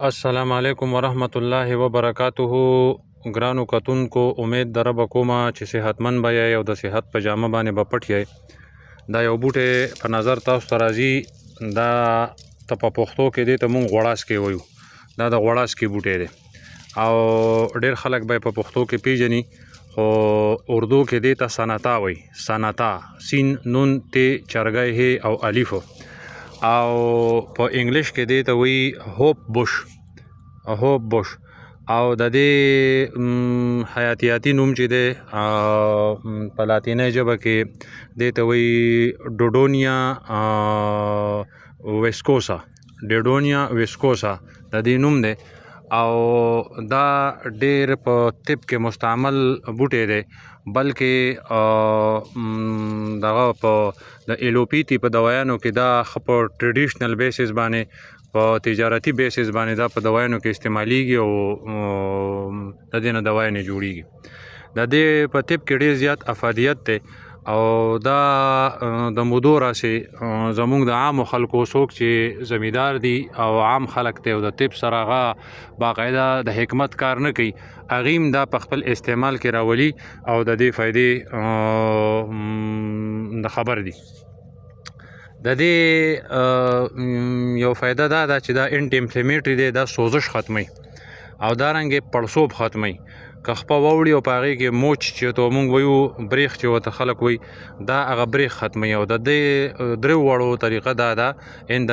السلام علیکم ورحمت الله وبرکاته. ګرانو کتونکو، امید د رب کومه چې صحتمند به یې او د صحت په جامه باندې به پټ یې. دا یو بوټی په نظر تاسو ته راځي. دا ته په پښتو کې دی ته مونږ غوړاسکی وایو. دا د غوړاسکی بوټی دی او ډېر خلک به په پښتو کې پیژني، خو اردو کې دی ته سنتا وایي. سنتا، سین نون تی چرګی هی او الف، او په انګلیش کې دی ته وایي هوپ بوش. هوپ بوش او د دې حیاتیاتي نوم چې دی په لاتینۍ ژبه کې دی ته وایي ډوډونیا ویسکوسا. ډوډونیا ویسکوسا د دې نوم دی او دا ډېر په طب کې مستعمل بوټی دی، بلکې دغه په د ایلوپیتي په دوايانو کې دا ښه په ټریډیشنل بیسس باندې، په تجارتي بیسس باندې دا په دوايانو کې استعمالیږي او د دې نه دوايانې جوړیږي. د دې په طب کې ډېر زیات افادیت دی او دا د مودو راسې زمونږ د عامو خلکو څوک چې زمیندار دي او عام خلک دی او د طب سره هغه باقاعده د حکمت کار نه کوي، هغوی دا په خپل استعمال کې راولي او د دې فایدې د خبر دي. د دې یو فایده دا ده چې دا انټي انفلیمیټري دی، دا سوزش ختموي او دارنګې پړسوب ختموي. که خپه واوړي او په هغې کې موچ چې ته مونږ وایو بریښ چې ورته خلک وایي، دا هغه بریښ ختموي. او د دې درې وړو طریقه دا ده، د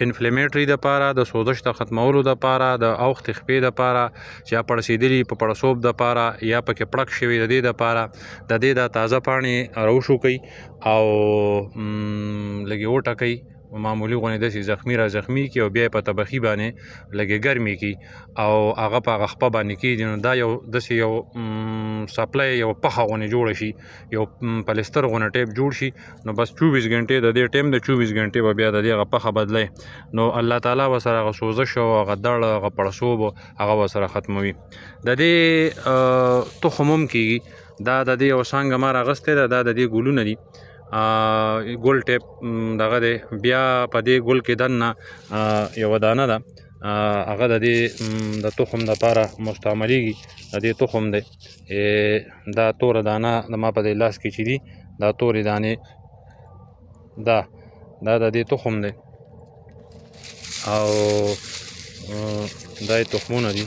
انفلیمیټري دپاره، د سوزش د ختمولو دپاره، د اوښتې خپې دپاره چې یا پړسېدلي په پړسوب دپاره یا پکې پړک شوي، د دې دپاره د دې دا تازه پاڼې راوشوکئ او لږې وټکئ، معمولي غوندې داسې زخمي را زخمي کړي او بیا یې په تبخي باندې لږې ګرمې کړي او هغه په هغه خپه باندې کېږدي. نو دا یو داسې یو سپلی، یو پخه غوندې جوړه شي، یو پلستر غوندې ټیپ جوړ شي. نو بس 24 غنټې د دې ټایم د 24 غنټې به بیا د دې هغه پخه بدلی، نو الله تعالی به سره هغه سوزش او هغه دړ، هغه پړسوب هغه به سره ختموي. د دې تخم هم کېږي. دا د دې یو څانګه ما راغستی ده، دا د دې ګلونه دي، ګل ټیپ دغه دی. بیا په دې ګل کې دننه یوه دانه ده، هغه د دې د تخم دپاره مستعملیږي. د دې تخم دی، دا توره دانه د ما په دې لاس کې چې دي، دا تورې دانې دا د دې تخم دی او دا یې تخمونه دي.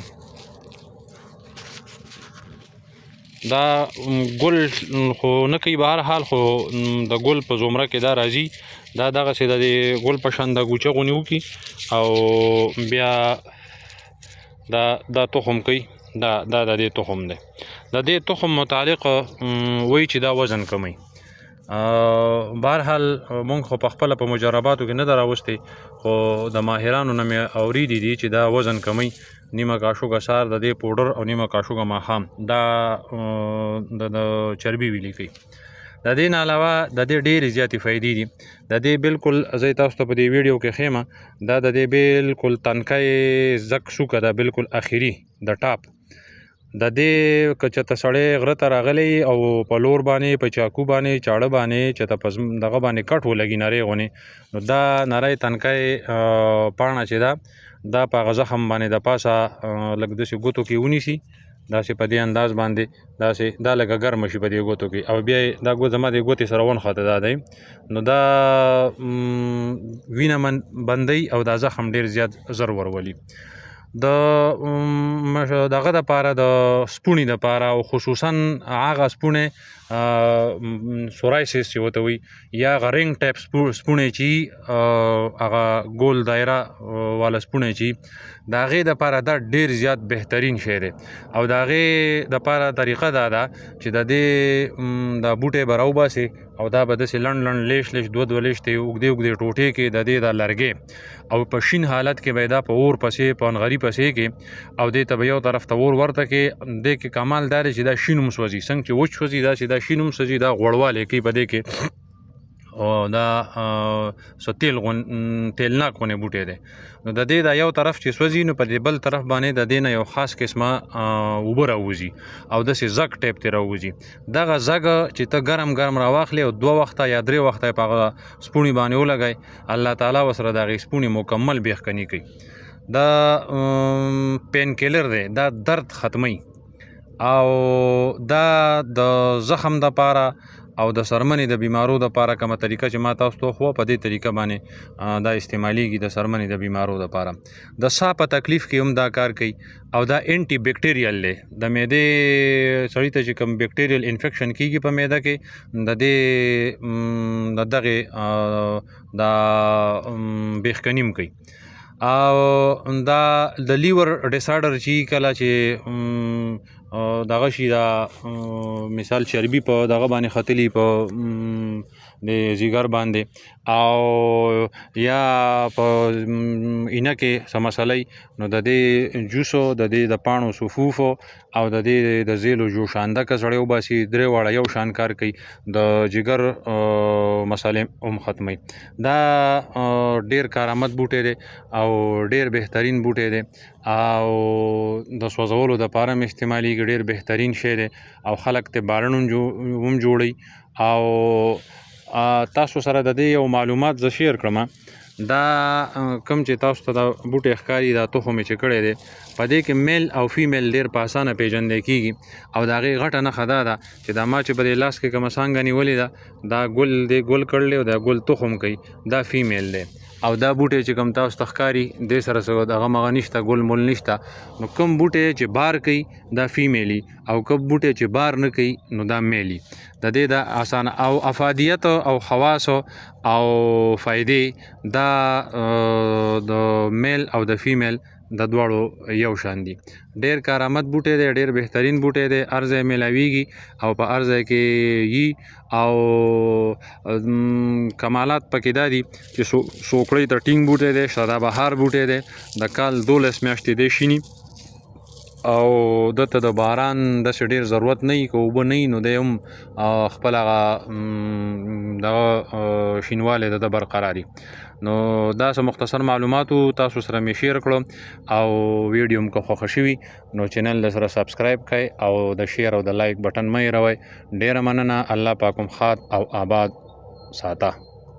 دا ګل خو نه کوي، به هر حال خو د ګل په زمره کې دا راځي. دا دغسې د دې ګل په شان دا ګوچه غونې وکړي او بیا دا تخم کوي. دا د دې تخم دی. د دې تخم متعلق وایي چې دا وزن کموي. بهرحال مونږ خو په خپله په مجرباتو کې نه ده راوستی، خو د ماهرانو نه مې اوریدي دي چې دا وزن کموي. نیمه کاشوګه سهار د دې پوډر او نیمه کاشوګه ماښام دا د چربي ویلي کوي. د دې نه علاوه د دې ډېرې زیاتې فایدې دي. د دې بالکل زه تاسو ته په دې ویډیو کې ښیم، دا د دې بالکل تنکی زک سوکه ده، بالکل اخري د ټاپ. د دې که چېرته سړی غره ته راغلی او په لور باندې په چاقو باندې چاړه باندې چېرته په دغه باندې کټ ولګي نری غوندې، نو دا نری تنکی پاڼه چې ده، دا په هغه زخم باندې د پاسه لږ داسې ګوتو کې ونیسي، داسې په دې انداز باندې داسې دا لږه ګرمه شي په دې ګوتو کې، او بیا یې دا زما د ګوتې سره ونښته دا دی، نو دا وینه بندوي او دا زخم ډېر زیات زر ورولي. د دغه دپاره، د سپونې دپاره، او خصوصا هغه سپونې سورایسس چې ورته وایي، یا هغه رنګ ټایپ سپونې چې هغه ګول دایره والا سپونې چې د هغې دپاره دا ډېر زیات بهترین شی دی. او د هغې دپاره طریقه دا ده چې د دې دا بوټی به راوباسې او دا به داسې لنډ لنډ لیش لیش دوه لیشتې اوږدې اوږدې ټوټې کې د دې دا لرګې او په شین حالت کې به یې دا په اور پسې په انغري پسې کې او دې ته به یو طرف ته اور ورته کې. دې کې کمال دا دی چې دا شین هم سوځي، څنګه چې وچ سوځي داسې دا شین هم سوځي. دا غوړوالی کوي په دې کې او دا څه تیلناک غوندې بوټی دی. نو د دې دا یو طرف چې سوځي، نو په دې بل طرف باندې د دې نه یو خاص قسمه اوبه راوځي او داسې زګ ټیپ ترې راوځي. دغه زګ چې ته ګرم ګرم راواخلې او 2 وخته یا 3 وخته یې په هغه سپونې باندې ولګئ، الله تعالی ورسره د هغې سپونې مکمل بیخکني کوي. دا پین کیلر دی، دا درد ختمی او دا د زخم دپاره او د سرمنې د بیمارو دپاره کومه طریقه چې ما تاسو ته وښوه په دې طریقه باندې دا استعمالیږي د سرمنې د بیمارو دپاره. د ساه په تکلیف کې هم دا کار کوي او دا انټي بیکټیریل دی. د معدې سړي ته چې کوم بیکټیریل انفیکشن کېږي په معده کې د دې د دغې دا بیخکنیم کوي. او دا د لیور ډیسارډر چې کله چې دغه شي دا مثال چربي په دغه باندې ختلي په د ځیګر باندې او یا په اینه کې څه مسئله نو د دې جوسو د دې د پاڼو صفوفو او د دې د زیلو جوشانده که سړی وباسي درې واړه یو شان کار کوي، د جګر مسئلې هم ختموي. دا ډیر کارآمد بوټی دی او ډیر بهترین بوټی دی او د سوځولو دپاره هم استعمالیږي. ډیر بهترین شی دی او خلک ته بارن هم جوړوي. او تاسو سره د دې یو معلومات زه شیر کړم. دا کوم چې تاسو ته دا بوټی ښکاري دا تخم یې چې کړی دی په دې کې میل او فیمیل ډیر په اسانه پیژندی کېږي او د هغې غټه نښه دا ده چې دا ما چې په دې لاس کې کومه څانګه نیولې ده دا ګل دی ګل کړلی او دا ګل تخم کوي دا فیمیل دی او دا بوټی چې کوم تاسو ته ښکاري دې سره څه دغه مغه نشته ګل مل نشته. نو کوم بوټی چې بار کوي دا فیمیلی او کوم بوټی چې بار نه کوي نو دا میلی. د دې د اسانه او افادیت او خواص او فایدې دا د میل او د فیمیل د دواړو یو شان دي. ډیر کارآمد بوټی دی، ډیر بهترین بوټی دی، هر ځای میلاویږي او په هر ځای کې یي. او کمالات پکې دا دي چې سوکړی ته ټینګ بوټی دی، سدابهار بوټی دی، د کال 12 میاشتې دی شینی او دته د باران داسې ډیر ضرورت نه وي، که اوبه نه وي نو دی هم خپل هغه دغه شینوالی د ده برقراري. نو دا څه مختصر معلوماتو تاسو سره مې شیر کړو او ویډیو هم که خوښه شوي نو چینل د سره سبسکرایب کړئ او د شیر او د لایک بټن مه هېروئ. ډیره مننه. الله پاک هم ښاد او آباد ساته.